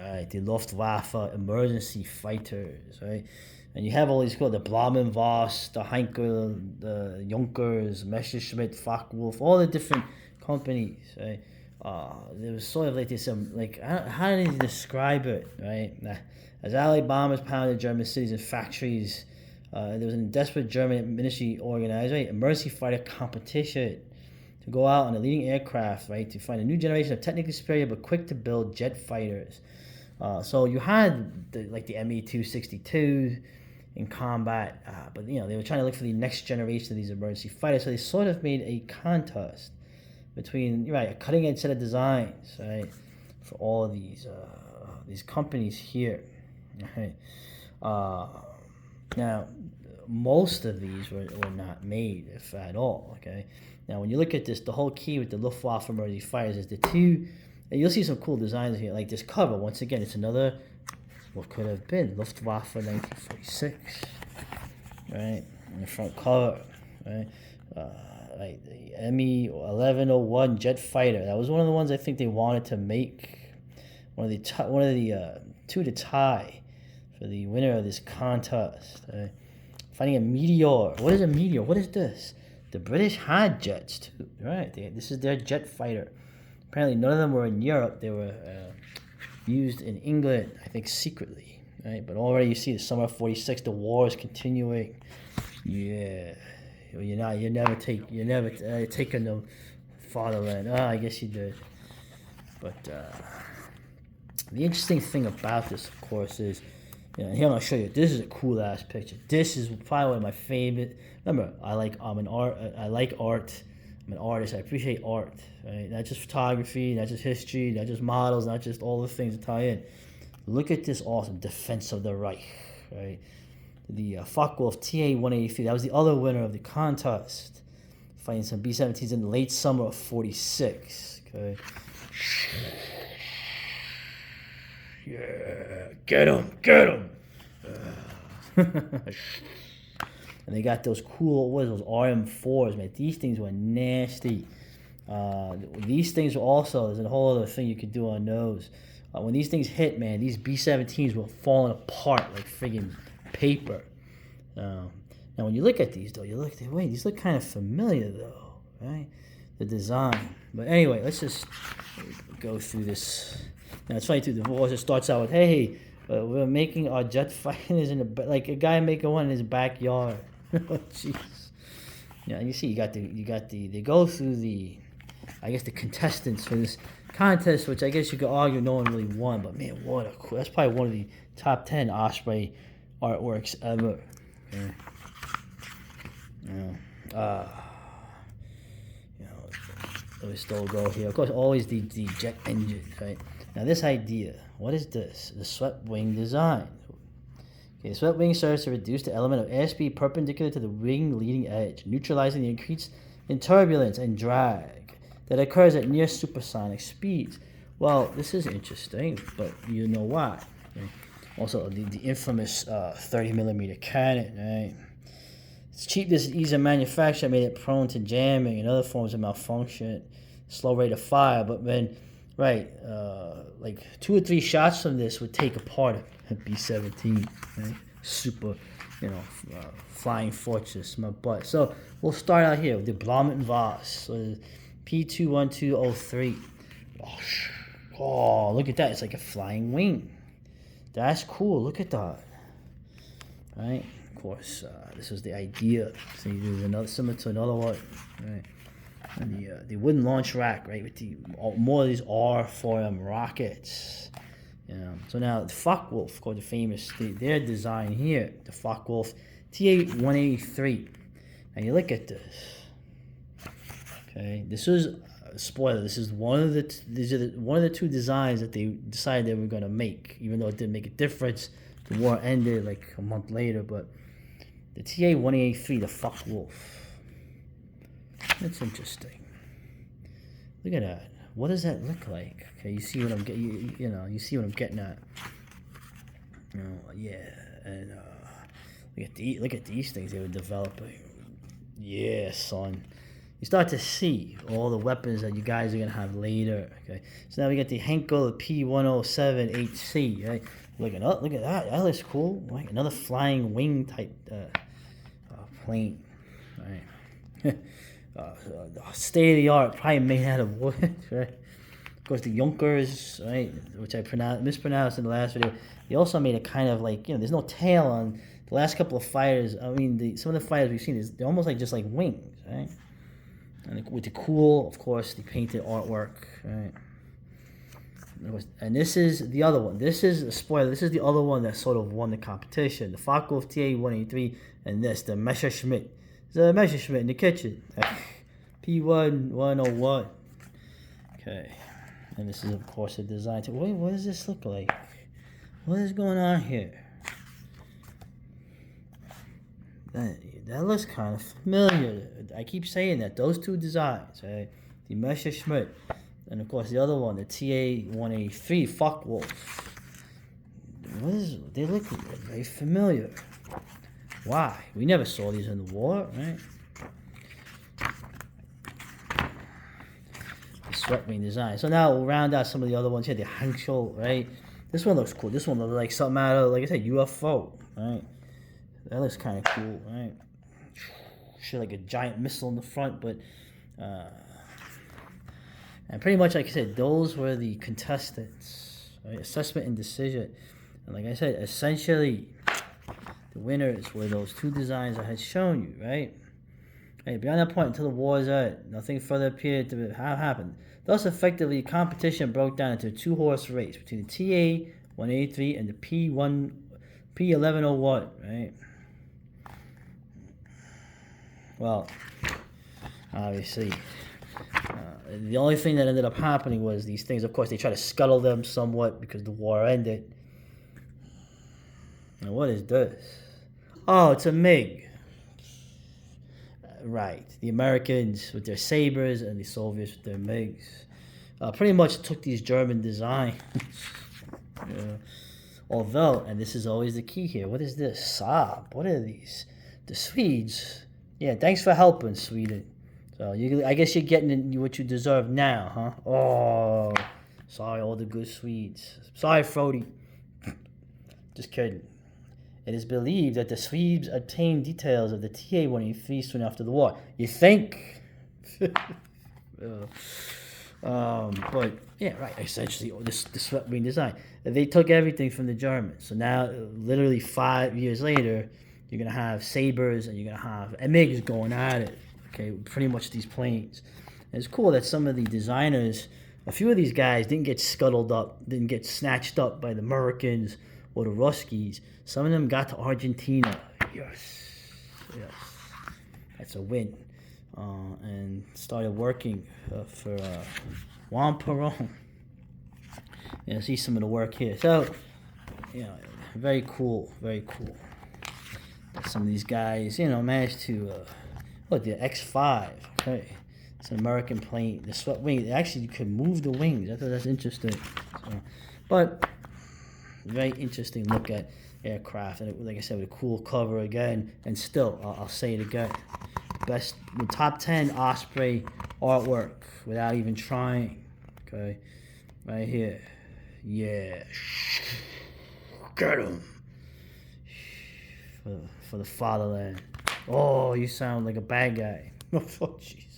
right? The Luftwaffe emergency fighters, right? And you have all these called the Blamenvoss, the Heinkel, the Junkers, Messerschmitt, Focke-Wulf, all the different companies, right? There was sort of like this, like, how did he describe it, right? As Allied bombers pounded German cities and factories, there was a desperate German ministry organized, right? Emergency fighter competition to go out on a leading aircraft, right? To find a new generation of technically superior but quick to build jet fighters. So you had the ME-262 in combat, but they were trying to look for the next generation of these emergency fighters. So they sort of made a contest between a cutting edge set of designs, right, for all of these companies here. Right. Now, most of these were not made, if at all. Okay. Now, when you look at this, the whole key with the Luftwaffe emergency fighters is the two. And you'll see some cool designs here, like this cover. Once again, it's another what could have been Luftwaffe 1946, right? On the front cover, right? Like the ME 1101 jet fighter. That was one of the ones I think they wanted to make. One of the two to tie for the winner of this contest. Right? Finding a meteor. What is a meteor? What is this? The British had jets too, right? This is their jet fighter. Apparently, none of them were in Europe. They were used in England, I think, secretly, right? But already you see the summer of '46, the war is continuing. Yeah, you're never taking the fatherland. I guess you did. But the interesting thing about this, of course, is here I'll show you. This is a cool ass picture. This is probably one of my favorite. Remember, I like art. I'm an artist. I appreciate art, right? Not just photography, not just history, not just models, not just all the things that tie in. Look at this awesome Defense of the Reich, right? The Focke-Wulf TA-183. That was the other winner of the contest, fighting some B-17s in the late summer of '46. Okay. Yeah, get him. And they got those cool, those RM4s, man. These things were nasty. These things were also, there's a whole other thing you could do on those. When these things hit, man, these B-17s were falling apart like friggin' paper. Now, when you look at these, though, these look kind of familiar, though, right? The design. But anyway, let's just go through this. Now, it's funny, too. The voice starts out with, hey, we're making our jet fighters like a guy making one in his backyard. Oh, jeez. Yeah, you see, you got the, they go through the contestants for this contest, which I guess you could argue no one really won, but man, what a cool, that's probably one of the top 10 Osprey artworks ever. Okay. Let me still go here. Of course, always the jet engines, right? Now, this idea, what is this? The swept wing design. Okay, the swept wing serves to reduce the element of airspeed perpendicular to the wing leading edge, neutralizing the increase in turbulence and drag that occurs at near supersonic speeds. Well, this is interesting, but you know why. Okay? Also, the infamous 30mm cannon, right? Its cheapness and ease of manufacture made it prone to jamming and other forms of malfunction, slow rate of fire, but when like 2 or 3 shots from this would take apart a B-17, right? Super, flying fortress, my butt. So we'll start out here with the Blamenvoss, so P21203. Oh, look at that! It's like a flying wing. That's cool. Look at that. Right? Of course, this was the idea. So you do another similar to another one, right? And the wooden launch rack, right, with more of these R4M rockets. So now the Focke-Wulf, of course, the famous, their design here, the Focke-Wulf TA-183. Now you look at this. Okay, this was spoiler. This is one of the 2 designs that they decided they were going to make, even though it didn't make a difference. The war ended like a month later, but the TA-183, the Focke-Wulf. That's interesting. Look at that. What does that look like? Okay, you see what I'm getting. You see what I'm getting at. Yeah, and look at these things they were developing. Yeah, son. you start to see all the weapons that you guys are gonna have later. Okay, so now we got the Henkel P107HC. Right, look at that. That looks cool. Right, another flying wing type plane. Right, state of the art, probably made out of wood. Right. Of course, the Junkers, right, which I mispronounced in the last video. They also made a kind of like, there's no tail on the last couple of fighters. I mean, some of the fighters we've seen, they're almost like just like wings, right? And with the cool, of course, the painted artwork, right? And this is the other one. This is a spoiler. This is the other one that sort of won the competition. The Focke-Wulf TA-183 and this, the Messerschmitt. The Messerschmitt in the kitchen. P1101. Okay. And this is, of course, a design. Wait, what does this look like? What is going on here? That looks kind of familiar. I keep saying that. Those two designs, right? The Messerschmitt, and of course the other one, the TA-183 Focke-Wulf. They look very familiar. Why? We never saw these in the war, right? The sweat wing design. So now we'll round out some of the other ones here. The Henschel, right? This one looks cool. This one looks like something out of, like I said, UFO, right? That looks kind of cool, right? Shit, like a giant missile in the front, but and pretty much, like I said, those were the contestants, right? Assessment and decision, and like I said, essentially, the winners were those two designs I had shown you, right? Hey, beyond that point, until the war's out, nothing further appeared to have happened. Thus, effectively, competition broke down into a two-horse race between the TA-183 and the P1101, right? Well, obviously, the only thing that ended up happening was these things. Of course, they tried to scuttle them somewhat because the war ended. Now, what is this? Oh, it's a MiG. Right. The Americans with their sabers and the Soviets with their MiGs. Pretty much took these German designs. Yeah. Although, and this is always the key here, what is this? Saab. What are these? The Swedes. Yeah, thanks for helping, Sweden. So I guess you're getting what you deserve now, huh? Oh, sorry, all the good Swedes. Sorry, Frody. Just kidding. It is believed that the Swedes obtained details of the TA-183 soon after the war. You think? But yeah, right. Essentially, this sweat wing design. They took everything from the Germans. So now, literally 5 years later, you're gonna have sabers and you're gonna have MiGs going at it. Okay, pretty much these planes. And it's cool that some of the designers, a few of these guys didn't get scuttled up, didn't get snatched up by the Americans or the Ruskies. Some of them got to Argentina. Yes, that's a win. And started working for Juan Perón. Yeah, see some of the work here. So, very cool, very cool. Some of these guys, managed to, look, the X5, okay. It's an American plane. The sweat wing, actually, you can move the wings. I thought that's interesting. So, but, very interesting look at aircraft. And like I said, with a cool cover again. And still, I'll say it again. Best, top 10 Osprey artwork without even trying. Okay. Right here. Yeah. Get him. For the fatherland. Oh, you sound like a bad guy. Oh, jeez.